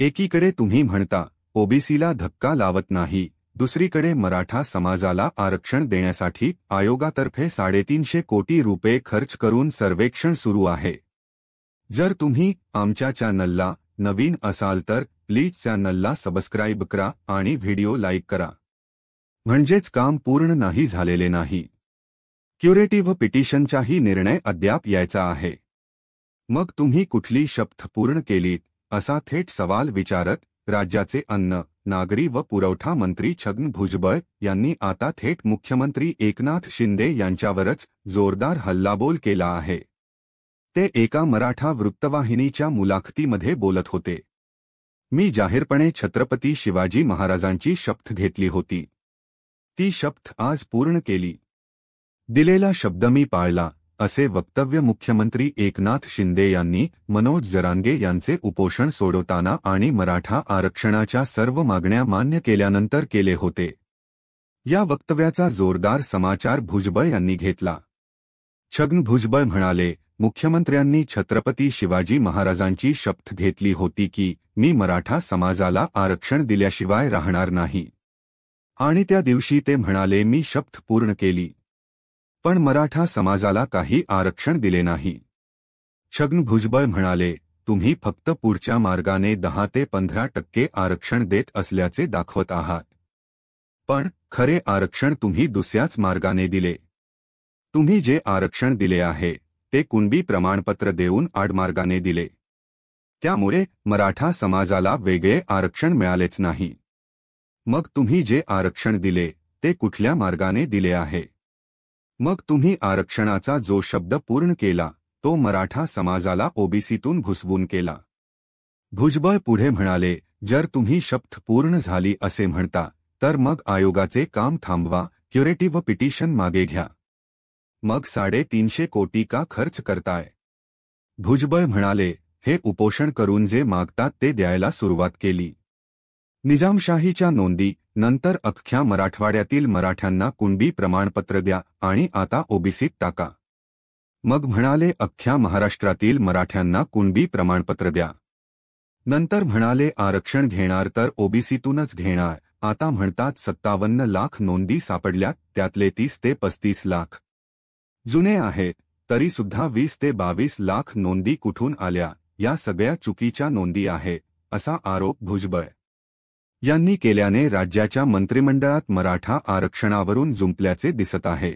एकीकडे तुम्ही म्हणता ओबीसीला धक्का लावत नाही, दुसरीकडे मराठा समाजाला आरक्षण देण्यासाठी आयोगातर्फे 350 कोटी रुपये खर्च करून सर्वेक्षण सुरू आहे। जर तुम्ही आमच्या चॅनलला नवीन असाल तर प्लीज चॅनलला सबस्क्राईब करा आणि व्हिडिओ लाईक करा, म्हणजेच काम पूर्ण नाही झालेले नाही। क्युरेटिव्ह पिटिशनचाही निर्णय अद्याप यायचा आहे। मग तुम्ही कुठली शपथ पूर्ण केलीत असा थेट सवाल विचारत राज्याचे अन्न, नागरी व पुरवठा मंत्री छगन भुजबळ यांनी आता थेट मुख्यमंत्री एकनाथ शिंदे यांच्यावरच जोरदार हल्लाबोल केला आहे। ते एका मराठा वृत्तवाहिनीच्या मुलाखतीमध्ये बोलत होते। मी जाहीरपणे छत्रपती शिवाजी महाराजांची शपथ घेतली होती, ती शपथ आज पूर्ण केली, दिलेला शब्द मी पाळला, असे वक्तव्य मुख्यमंत्री एकनाथ शिंदे यांनी मनोज जरांगे यांचे उपोषण सोडवताना आणि मराठा आरक्षणाच्या सर्व मागण्या मान्य केल्यानंतर केले होते। या वक्तव्याचा जोरदार समाचार भुजबळ यांनी घेतला। छगन भुजबळ म्हणाले, मुख्यमंत्र्यांनी छत्रपती शिवाजी महाराजांची शपथ घेतली होती की मी मराठा समाजाला आरक्षण दिल्याशिवाय राहणार नाही, आणि त्या दिवशी ते म्हणाले मी शपथ पूर्ण केली, पण मराठा समाजाला काही आरक्षण दिले नाही। छगन भुजबळ म्हणाले, तुम्ही फक्त पुढच्या मार्गाने 10 ते 15% आरक्षण देत असल्याचे दाखवत आहात, पण खरे आरक्षण तुम्ही दुसऱ्याच मार्गाने दिले। तुम्ही जे आरक्षण दिले आहे ते कुणबी प्रमाणपत्र देऊन आडमार्गाने दिले, त्यामुळे मराठा समाजाला वेगळे आरक्षण मिळालेच नाही। मग तुम्ही जे आरक्षण दिले ते कुठल्या मार्गाने दिले आहे? मग तुम्ही आरक्षणाचा जो शब्द पूर्ण केला तो मराठा समाजाला ओबीसीतून घुसवून केला। भुजबळ पुढे म्हणाले, जर तुम्ही शपथ पूर्ण झाली असे म्हणता तर मग आयोगाचे काम थांबवा, क्युरेटिव्ह पिटिशन मागे घ्या, मग 350 कोटी का खर्च करताय? भुजबळ म्हणाले, हे उपोषण करून जे मागतात ते द्यायला सुरुवात केली। निजामशाहीच्या नोंदी, नंतर अख्ख्या मराठवाड्यातील मराठ्यांना कुणबी प्रमाणपत्र द्या आणि आता ओबीसीत टाका। मग म्हणाले अख्ख्या महाराष्ट्रातील मराठ्यांना कुणबी प्रमाणपत्र द्या, नंतर म्हणाले आरक्षण घेणार तर ओबीसीतूनच घेणार, आता म्हणतात 57 लाख नोंदी सापडल्यात, त्यातले 30 ते 35 लाख जुने आहेत, तरी सुद्धा 20 ते 22 लाख नोंदी कुठून आल्या? या सगळ्या चुकीच्या नोंदी आहेत, असा आरोप भुजबळ यांनी केल्याने राज्याच्या मंत्रिमंडळात मराठा आरक्षणावरून जुंपल्याचे दिसत आहे।